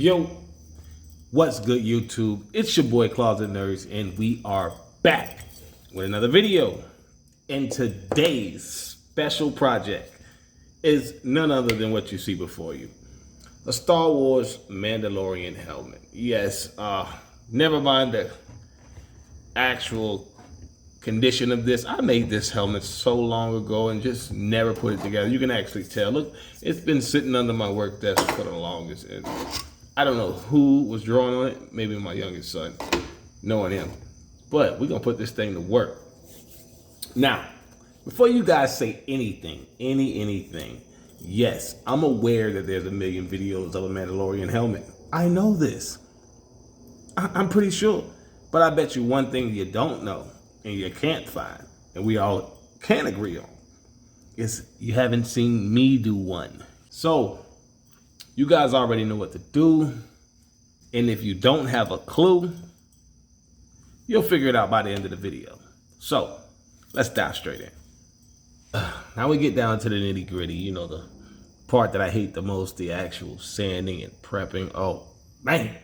Yo, what's good, YouTube? It's your boy Closet Nerds, and we are back with another video. And today's special project is none other than what you see before you. A Star Wars Mandalorian helmet. Yes, never mind the actual condition of this. I made this helmet so long ago and just never put it together. You can actually tell. Look, it's been sitting under my work desk for the longest. And I don't know who was drawing on it. Maybe my youngest son, knowing him. But we're going to put this thing to work. Now, before you guys say anything, anything, yes, I'm aware that there's a million videos of a Mandalorian helmet. I know this. I'm pretty sure. But I bet you one thing you don't know and you can't find, and we all can agree on, is you haven't seen me do one. So you guys already know what to do. And if you don't have a clue, you'll figure it out by the end of the video. So let's dive straight in. Now we get down to the nitty gritty, you know, the part that I hate the most, the actual sanding and prepping. Oh man.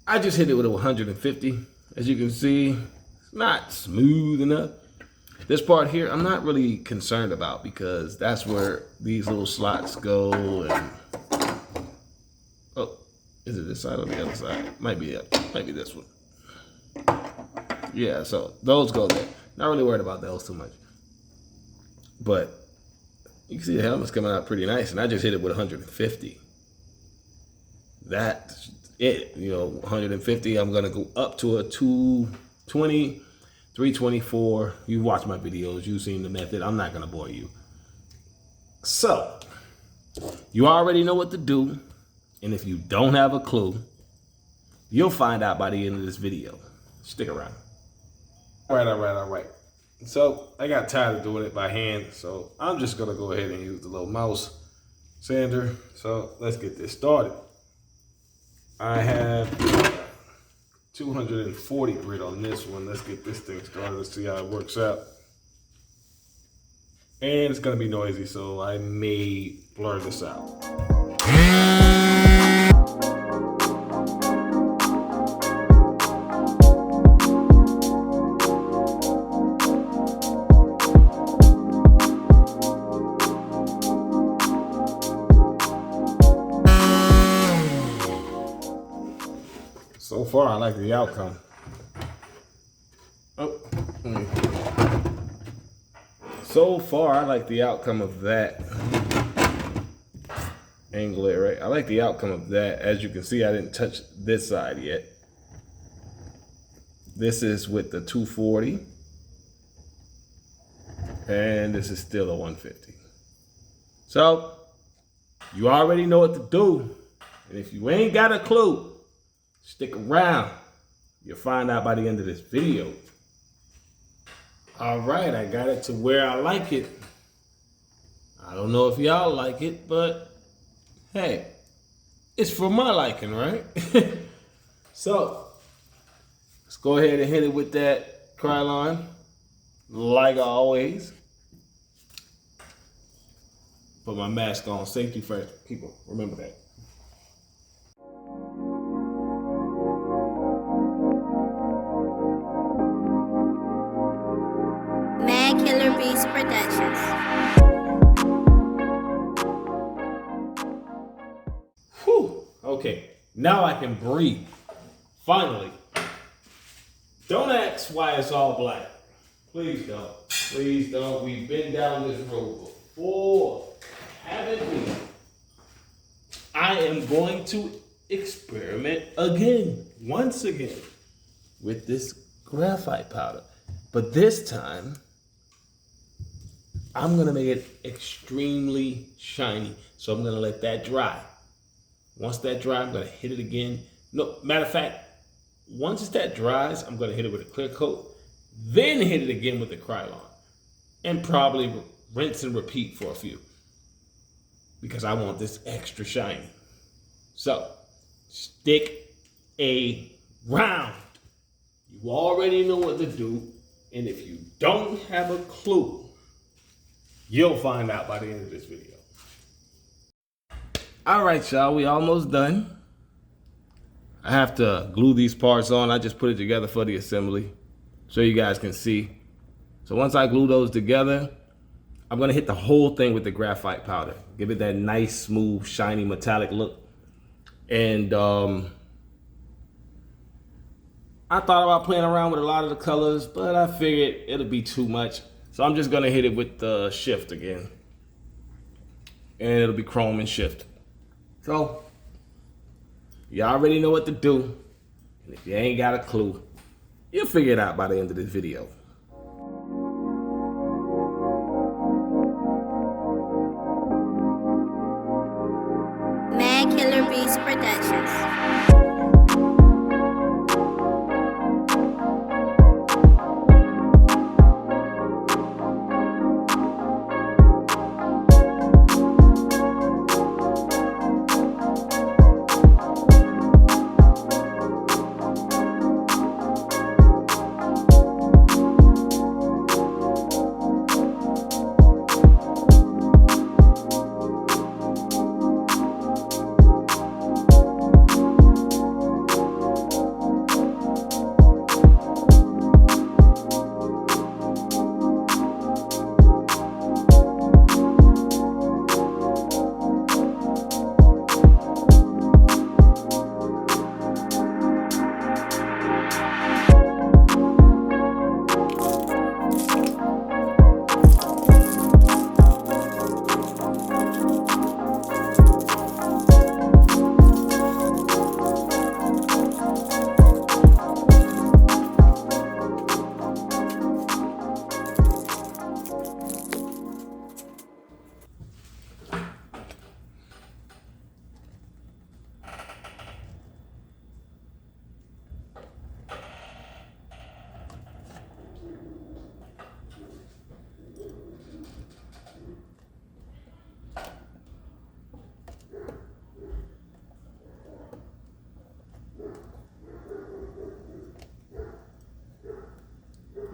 I just hit it with a 150. As you can see, it's not smooth enough. This part here, I'm not really concerned about because that's where these little slots go. And oh, is it this side or the other side? Might be this one. Yeah, so those go there. Not really worried about those too much. But you can see the helmet's coming out pretty nice, and I just hit it with 150. That's it, 150. I'm gonna go up to a 220, 324. You watch my videos, you've seen the method. I'm not gonna bore you. So you already know what to do, and if you don't have a clue, you'll find out by the end of this video. Stick around. All right. So I got tired of doing it by hand, so I'm just gonna go ahead and use the little mouse sander. So let's get this started. I have 240 grit on this one. Let's get this thing started. Let's see how it works out. And it's gonna be noisy, so I may blur this out. So far, I like the outcome. So far, I like the outcome of that. Angle it right. I like the outcome of that. As you can see, I didn't touch this side yet. This is with the 240. And this is still a 150. So, you already know what to do. And if you ain't got a clue, stick around. You'll find out by the end of this video. All right, I got it to where I like it. I don't know if y'all like it, but hey, it's for my liking, right? So, let's go ahead and hit it with that Krylon, like always. Put my mask on, safety first. People, remember that. Productions. Whew. Okay, now I can breathe. Finally. Don't ask why it's all black. Please don't. Please don't. We've been down this road before, haven't we? I am going to experiment again, once again, with this graphite powder. But this time, I'm gonna make it extremely shiny. So I'm gonna let that dry. Once that dries, I'm gonna hit it again. No, matter of fact, once that dries, I'm gonna hit it with a clear coat, then hit it again with the Krylon. And probably rinse and repeat for a few. Because I want this extra shiny. So, stick around. You already know what to do. And if you don't have a clue, you'll find out by the end of this video. All right, y'all, we almost done. I have to glue these parts on. I just put it together for the assembly so you guys can see. So once I glue those together, I'm gonna hit the whole thing with the graphite powder. Give it that nice, smooth, shiny, metallic look. And I thought about playing around with a lot of the colors, but I figured it'll be too much. So I'm just gonna hit it with the shift again. And it'll be chrome and shift. So, you already know what to do. And if you ain't got a clue, you'll figure it out by the end of this video. Mad Killer Beast Productions.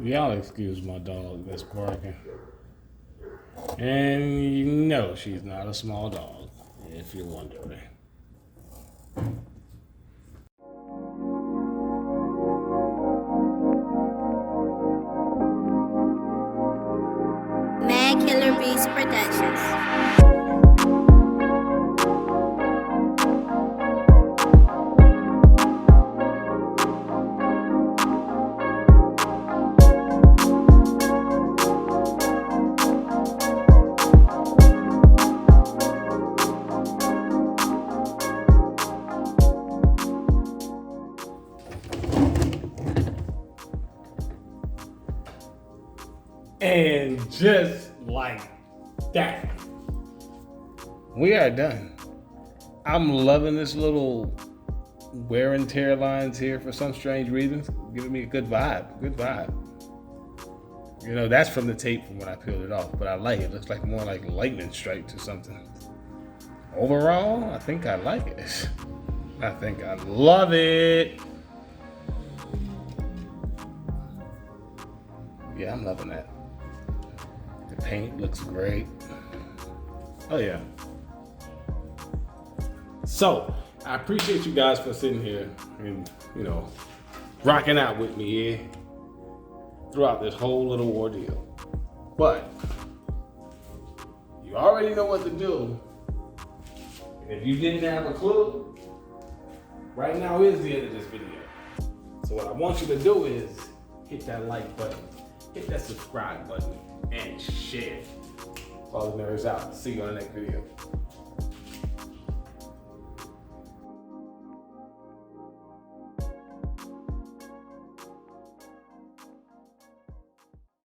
Y'all excuse my dog that's barking. And you know she's not a small dog, if you're wondering. Mad Killer Beast Productions. And just like that, we are done. I'm loving this little wear and tear lines here for some strange reasons. Giving me a good vibe, good vibe. You know, that's from the tape from when I peeled it off, but I like it. It looks like more like lightning strikes or something. Overall, I think I like it. I think I love it. Yeah, I'm loving that. The paint looks great. Oh yeah. So, I appreciate you guys for sitting here and, you know, rocking out with me here throughout this whole little ordeal. But, you already know what to do. And if you didn't have a clue, right now is the end of this video. So what I want you to do is hit that like button, hit that subscribe button, and share. All the nerds out. See you on the next video.